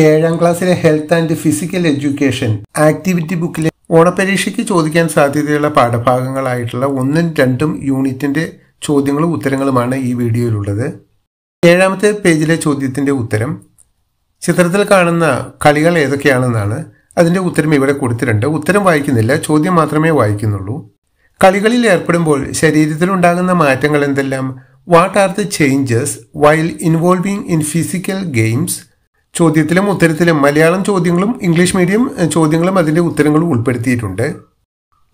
ഏഴാം ക്ലാസ്സിലെ health and physical education activity ബുക്കിലെ ഓണപരീക്ഷയ്ക്ക് ചോദിക്കാൻ സാധ്യതയുള്ള പാഠഭാഗങ്ങളായിട്ടുള്ള 1ഉം 2ഉം യൂണിറ്റിന്റെ ചോദ്യങ്ങളും ഉത്തരങ്ങളുമാണ് ഈ വീഡിയോയിലുള്ളത്. 7ാമത്തെ പേജിലെ ചോദ്യത്തിന്റെ ഉത്തരം ചിത്രത്തിൽ കാണുന്ന കളികൾ ഏതൊക്കെയാണെന്നാണ്. അതിന്റെ ഉത്തരം ഇവിടെ കൊടുത്തിട്ടുണ്ട്. ഉത്തരം വായിക്കുന്നില്ല, ചോദ്യം മാത്രമേ വായിക്കുന്നുള്ളൂ. കളികളിൽ ഏർപ്പെടുമ്പോൾ ശരീരത്തിലുണ്ടാകുന്ന മാറ്റങ്ങൾ എന്തെല്ലാം? What are the changes while involving in physical games? ചോദ്യത്തിലും ഉത്തരത്തിലും മലയാളം ചോദ്യങ്ങളും ഇംഗ്ലീഷ് മീഡിയം ചോദ്യങ്ങളും അതിന്റെ ഉത്തരങ്ങളും ഉൾപ്പെടുത്തിയിട്ടുണ്ട്.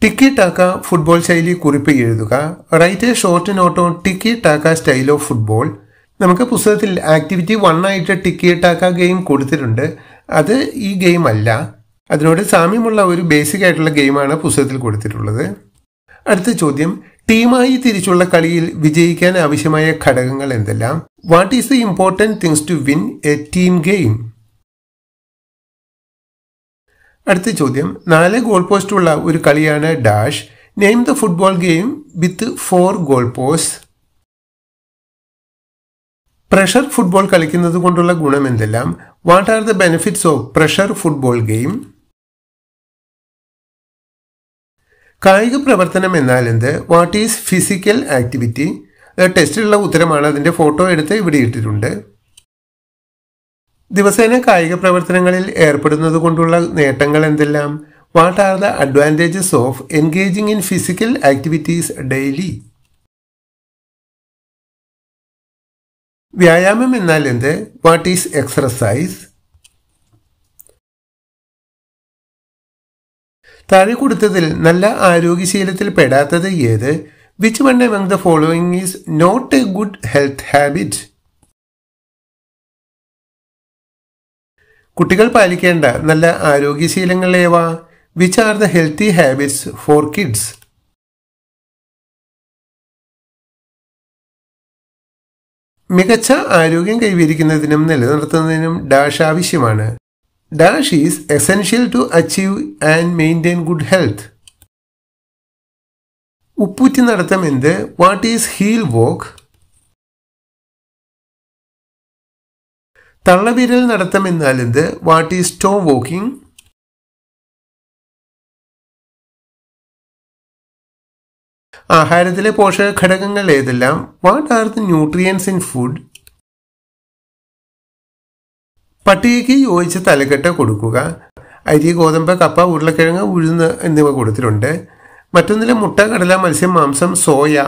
ടിക്കി ടാക്ക ഫുട്ബോൾ ശൈലി കുറിപ്പ് എഴുതുക. Write a short note on tiki taka style of football. നമുക്ക് പുസ്തകത്തിൽ ആക്ടിവിറ്റി 1 ആയിട്ട് ടിക്കി ടാക്ക ഗെയിം കൊടുത്തിട്ടുണ്ട്. അത് ഈ ഗെയിം അല്ല, അതിനോട് സാമ്യമുള്ള ഒരു ബേസിക് ആയിട്ടുള്ള ഗെയിമാണ് പുസ്തകത്തിൽ കൊടുത്തിട്ടുള്ളത്. അടുത്ത ചോദ്യം, ടീമായി തിരിച്ചുള്ള കളിയിൽ വിജയിക്കാൻ ആവശ്യമായ ഘടകങ്ങൾ എന്തെല്ലാം? What is the important things to win a team game? അടുത്ത ചോദ്യം, 4 ഗോൾ പോസ്റ്റ് ഉള്ള ഒരു കളിയാണ് dash. Name the football game with 4 goal post. Pressure football കളിക്കുന്നത് കൊണ്ടുള്ള ഗുണം എന്തെല്ലാം? What are the benefits of pressure football game? കായിക പ്രവർത്തനം എന്നാൽ എന്ത്? What is physical activity? ടെസ്റ്റിലുള്ള ഉത്തരമാണ്, അതിന്റെ ഫോട്ടോ എടുത്ത് ഇവിടെ ഇട്ടിട്ടുണ്ട്. ദിവസേന കായിക പ്രവർത്തനങ്ങളിൽ ഏർപ്പെടുന്നത് കൊണ്ടുള്ള നേട്ടങ്ങൾ എന്തെല്ലാം? What are the advantages of engaging in physical activities daily? വ്യായാമം എന്നാൽ എന്ത്? What is exercise? താഴെ കൊടുത്തതിൽ നല്ല ആരോഗ്യശീലത്തിൽ പെടാത്തത് ഏത്? Which one among the following is not a good health habit? കുട്ടികൾ പാലിക്കേണ്ട നല്ല ആരോഗ്യശീലങ്ങൾ ഏവ? Which are the healthy habits for kids? മികച്ച ആരോഗ്യം കൈവരിക്കുന്നതിനും നിലനിർത്തുന്നതിനും ഡാഷ് ആവശ്യമാണ്. Dash is essential to achieve and maintain good health. ഉപ്പൂറ്റി നടത്തം എന്ത്? What is heal walk? തള്ളവിരൽ നടത്തം എന്നാൽ എന്ത്? What is toe walking? ആഹാരത്തിലെ പോഷക ഘടകങ്ങൾ ഏതെല്ലാം? What are the nutrients in food? പട്ടികയ്ക്ക് യോജിച്ച തലക്കെട്ട് കൊടുക്കുക. അരി, ഗോതമ്പ്, കപ്പ, ഉരുളക്കിഴങ്ങ്, ഉഴുന്ന് എന്നിവ കൊടുത്തിട്ടുണ്ട്. മറ്റൊന്നിൽ മുട്ട, കടല, മത്സ്യം, മാംസം, സോയ.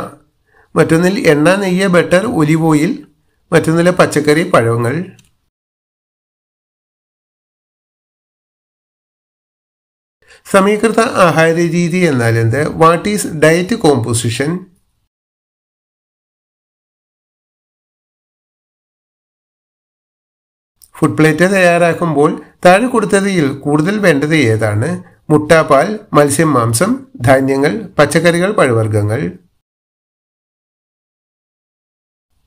മറ്റൊന്നിൽ എണ്ണ, നെയ്യ്, ബട്ടർ, ഒലിവ് ഓയിൽ. മറ്റൊന്നിൽ പച്ചക്കറി, പഴങ്ങൾ. സമീകൃത ആഹാര രീതി എന്നാൽ എന്ത്? What is diet composition? Food plate തയ്യാറാക്കുമ്പോൾ താഴെ കൊടുത്തതിൽ കൂടുതൽ വേണ്ടത് ഏതാണ്? മുട്ട, പാൽ, മത്സ്യം, മാംസം, ധാന്യങ്ങൾ, പച്ചക്കറികൾ, പഴവർഗ്ഗങ്ങൾ.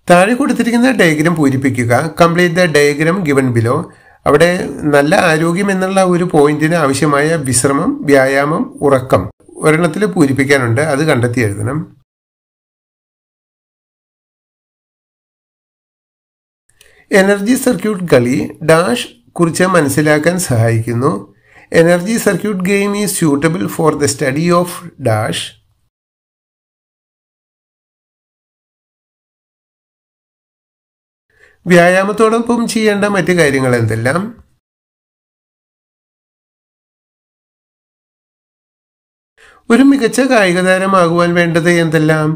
താഴെ കൊടുത്തിരിക്കുന്ന ഡയഗ്രം പൂരിപ്പിക്കുക. Complete the diagram given below. അവിടെ നല്ല ആരോഗ്യം എന്നുള്ള ഒരു പോയിന്റിന് ആവശ്യമായ വിശ്രമം, വ്യായാമം, ഉറക്കം ഒരെണ്ണത്തിൽ പൂരിപ്പിക്കാനുണ്ട്. അത് കണ്ടെത്തി എഴുതണം. എനർജി സർക്യൂട്ട് കളി ഡാഷ് കുറിച്ച് മനസ്സിലാക്കാൻ സഹായിക്കുന്നു. Energy circuit game is suitable for the study of dash. വ്യായാമത്തോടൊപ്പം ചെയ്യേണ്ട മറ്റു കാര്യങ്ങൾ എന്തെല്ലാം? ഒരു മികച്ച കായിക താരമാകുവാൻ വേണ്ടത് എന്തെല്ലാം?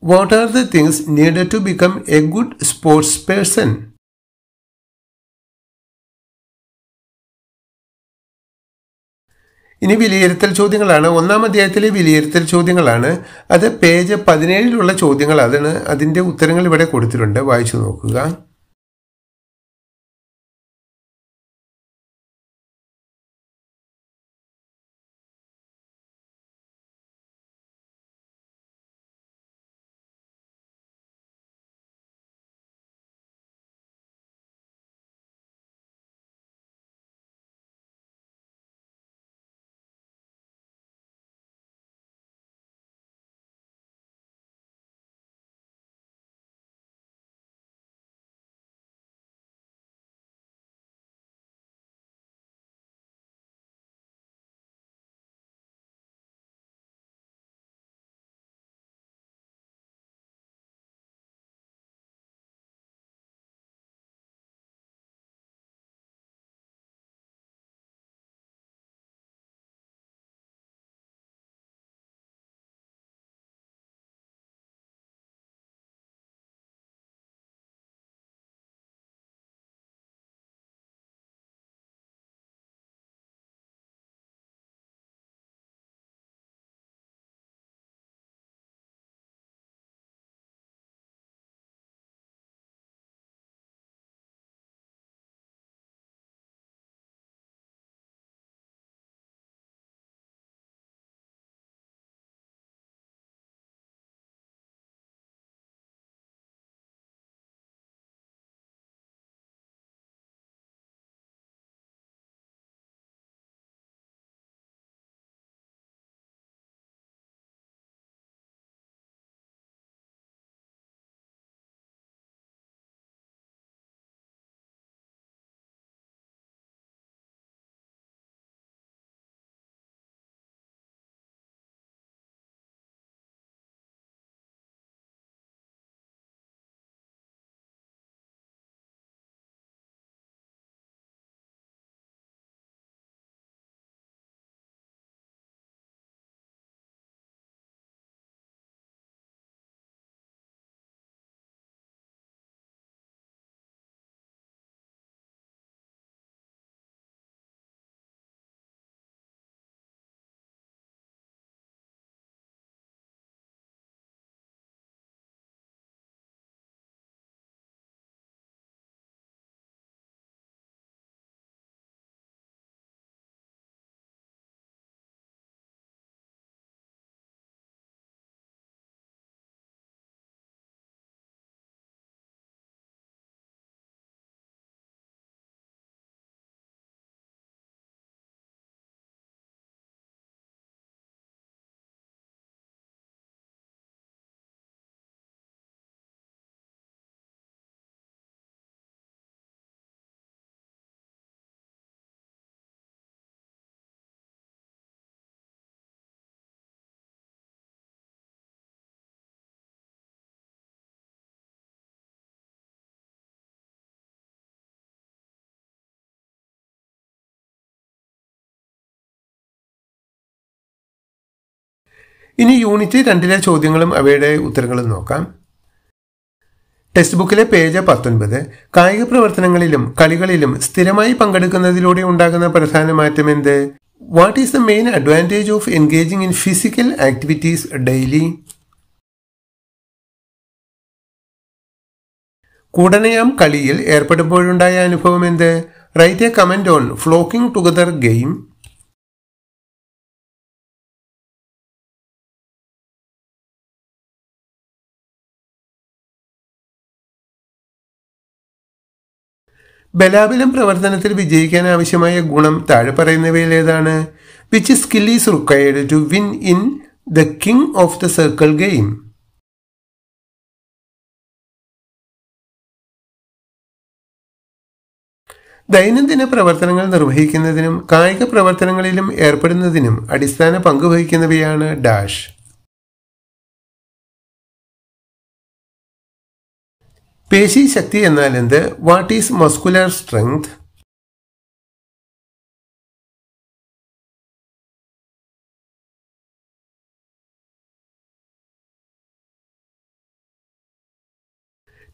What are the things needed to become a good sports person? ഇനി വിലയിരുത്തൽ ചോദ്യങ്ങളാണ്. 1-ാം അധ്യായത്തിലെ വിലയിരുത്തൽ ചോദ്യങ്ങളാണ്. അത് പേജ് 17 ചോദ്യങ്ങൾ. അതിന്റെ ഉത്തരങ്ങൾ ഇവിടെ കൊടുത്തിട്ടുണ്ട്, വായിച്ചു നോക്കുക. ഇനി യൂണിറ്റ് 2 ചോദ്യങ്ങളും അവയുടെ ഉത്തരങ്ങളും നോക്കാം. ടെക്സ്റ്റ് ബുക്കിലെ പേജ് 19. കായിക പ്രവർത്തനങ്ങളിലും കളികളിലും സ്ഥിരമായി പങ്കെടുക്കുന്നതിലൂടെ ഉണ്ടാകുന്ന പ്രധാന മാറ്റം എന്ത്? What is the main advantage of engaging in physical activities daily? കൂടനയാം കളിയിൽ ഏർപ്പെടുമ്പോഴുണ്ടായ അനുഭവം എന്ത്? Write a comment on flocking together game. ബലാബലം പ്രവർത്തനത്തിൽ വിജയിക്കാൻ ആവശ്യമായ ഗുണം താഴെ പറയുന്നവയിൽ ഏതാണ്? Which skill is required to win in the king of the circle game? ദൈനംദിന പ്രവർത്തനങ്ങൾ നിർവഹിക്കുന്നതിനും കായിക പ്രവർത്തനങ്ങളിലും ഏർപ്പെടുന്നതിനും അടിസ്ഥാന പങ്ക് വഹിക്കുന്നവയാണ് ഡാഷ്. പേശി ശക്തി എന്നാൽ എന്ത്? What is muscular strength?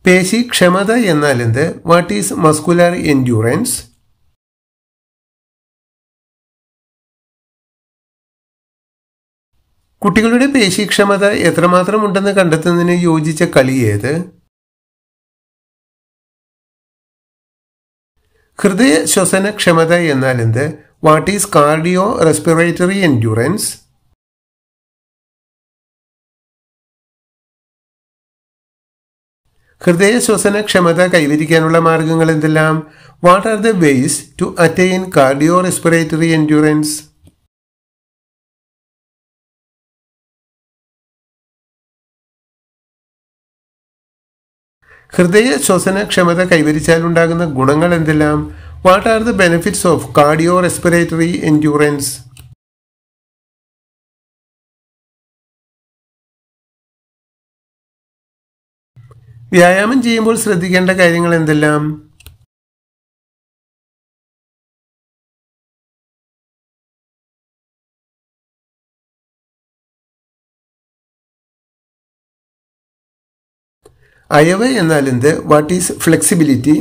പേശി ക്ഷമത എന്നാൽ എന്ത്? What is muscular endurance? കുട്ടികളുടെ പേശിക്ഷമത എത്രമാത്രം ഉണ്ടെന്ന് കണ്ടെത്തുന്നതിന് യോജിച്ച കളി ഏത്? ഹൃദയ ശ്വസന ക്ഷമത എന്നാൽ എന്ത്? What is cardio respiratory endurance? ഹൃദയ ശ്വസന ക്ഷമത കൈവരിക്കാനുള്ള മാർഗങ്ങൾ എന്തെല്ലാം? What are the ways to attain cardio respiratory endurance? ഹൃദയ ശ്വസന ക്ഷമത കൈവരിച്ചാലുണ്ടാകുന്ന ഗുണങ്ങൾ എന്തെല്ലാം? What are the benefits of cardio respiratory endurance? വ്യായാമം ചെയ്യുമ്പോൾ ശ്രദ്ധിക്കേണ്ട കാര്യങ്ങൾ എന്തെല്ലാം? അയവ് എന്നാൽ എന്ത്? What is flexibility?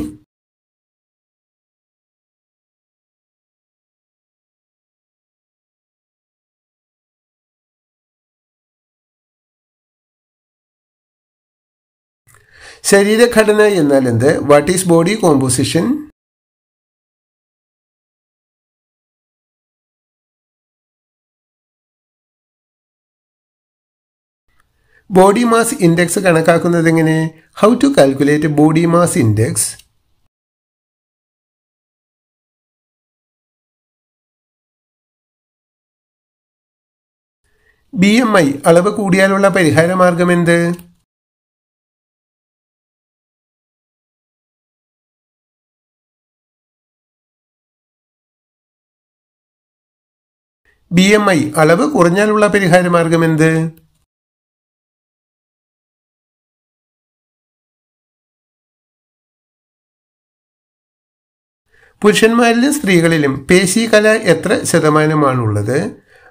ശരീരഘടന എന്നാൽ എന്ത്? What is body composition? Body mass index കണക്കാക്കുന്നത് എങ്ങനെ? How to calculate body mass index? BMI അളവ് കൂടിയാലുള്ള പരിഹാര മാർഗം എന്ത്? BMI അളവ് കുറഞ്ഞാലുള്ള പരിഹാര മാർഗം എന്ത്? പുരുഷന്മാരിലും സ്ത്രീകളിലും പേശീകല എത്ര ശതമാനമാണുള്ളത്?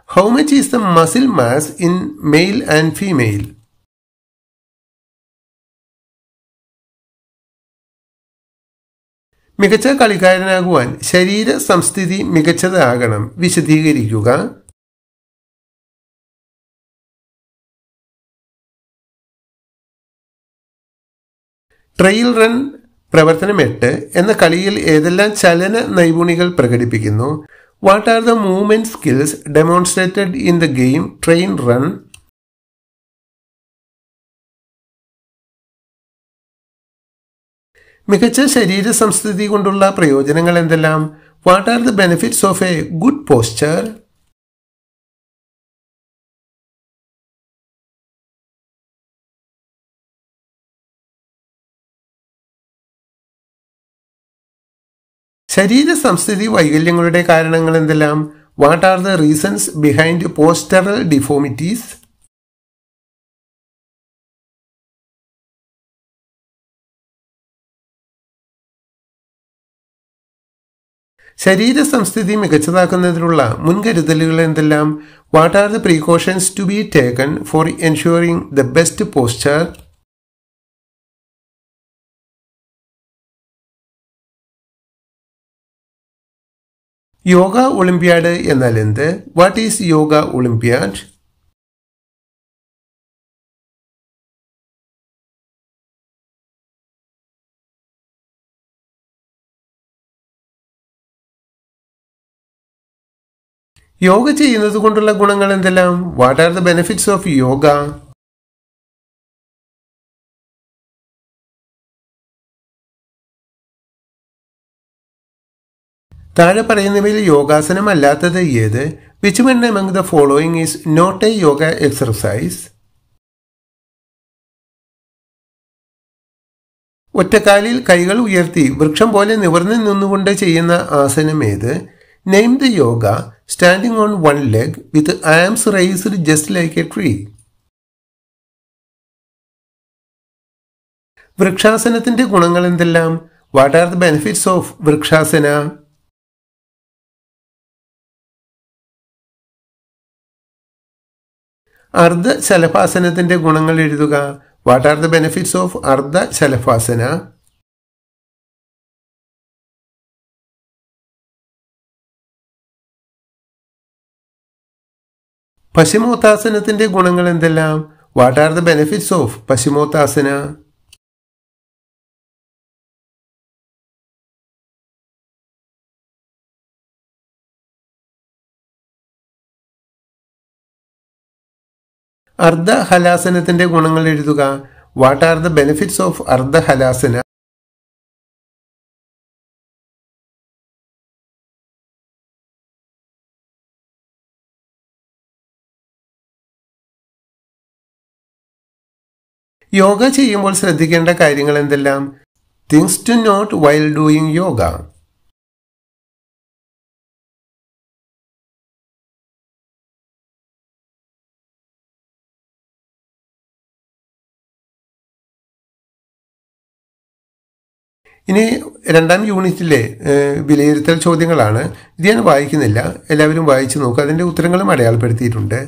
How much is the muscle mass in male and female? മികച്ച കളിക്കാരനാകുവാൻ ശരീര സംസ്ഥിതി മികച്ചതാകണം. വിശദീകരിക്കുക. ട്രയൽ റൺ പ്രവർത്തനം 8 എന്ന കളിയിൽ ഏതെല്ലാം ചലന നൈപുണികൾ പ്രകടിപ്പിക്കുന്നു? What are the movement skills demonstrated in the game train run? മികച്ച ശരീര സംസ്ഥിതി കൊണ്ടുള്ള പ്രയോജനങ്ങൾ എന്തെല്ലാം? What are the benefits of a good posture? ശരീര സംസ്ഥിതി വൈകല്യങ്ങളുടെ കാരണങ്ങൾ എന്തെല്ലാം? What are the reasons behind postural deformities? ശരീര സംസ്ഥിതി മികച്ചതാക്കുന്നതിനുള്ള മുൻകരുതലുകൾ എന്തെല്ലാം? What are the precautions to be taken for ensuring the best posture? Yoga olympiad എന്നാൽ എന്ത്? What is yoga olympiad? Yoga ചെയ്യുന്നത് കൊണ്ടുള്ള ഗുണങ്ങൾ എന്തെല്ലാം? What are the benefits of yoga? താഴെ പറയുന്നവയിൽ യോഗാസനം അല്ലാത്തത് ഏത്? Which one among the following is not a yoga exercise? ഒറ്റക്കാലിൽ കൈകൾ ഉയർത്തി വൃക്ഷം പോലെ നിവർന്നു നിന്നുകൊണ്ട് ചെയ്യുന്ന ആസനം ഏത്? Name the yoga standing on one leg with arms raised just like a tree. വൃക്ഷാസനത്തിന്റെ ഗുണങ്ങൾ എന്തെല്ലാം? What are the benefits of Vrikshasana? അർദ്ധ ശലഭാസനത്തിന്റെ ഗുണങ്ങൾ എഴുതുക. What are the benefits of Ardha Shalabhasana? പശ്ചിമോത്താസനത്തിന്റെ ഗുണങ്ങൾ എന്തെല്ലാം? What are the benefits of Paschimottanasana? അർദ്ധ ഹലാസനത്തിന്റെ ഗുണങ്ങൾ എഴുതുക. What are the benefits of Ardha Halasana? Yoga ചെയ്യുമ്പോൾ ശ്രദ്ധിക്കേണ്ട കാര്യങ്ങൾ എന്തെല്ലാം? Things to note while doing yoga. ഇനി രണ്ടാം യൂണിറ്റിലെ വിലയിരുത്തൽ ചോദ്യങ്ങളാണ്. ഇത് ഞാൻ വായിക്കുന്നില്ല, എല്ലാവരും വായിച്ചു നോക്കുക. അതിൻ്റെ ഉത്തരങ്ങളും അടയാളപ്പെടുത്തിയിട്ടുണ്ട്.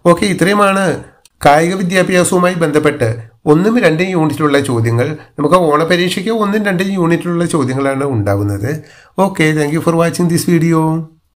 ഓക്കെ, ഇത്രയുമാണ് കായിക വിദ്യാഭ്യാസവുമായി ബന്ധപ്പെട്ട് 1ഉം 2ഉം യൂണിറ്റിലുള്ള ചോദ്യങ്ങൾ നമുക്ക് ഓണപരീക്ഷയ്ക്ക് 1ഉം 2ഉം യൂണിറ്റിലുള്ള ചോദ്യങ്ങളാണ് ഉണ്ടാകുന്നത്. Okay, thank you for watching this video.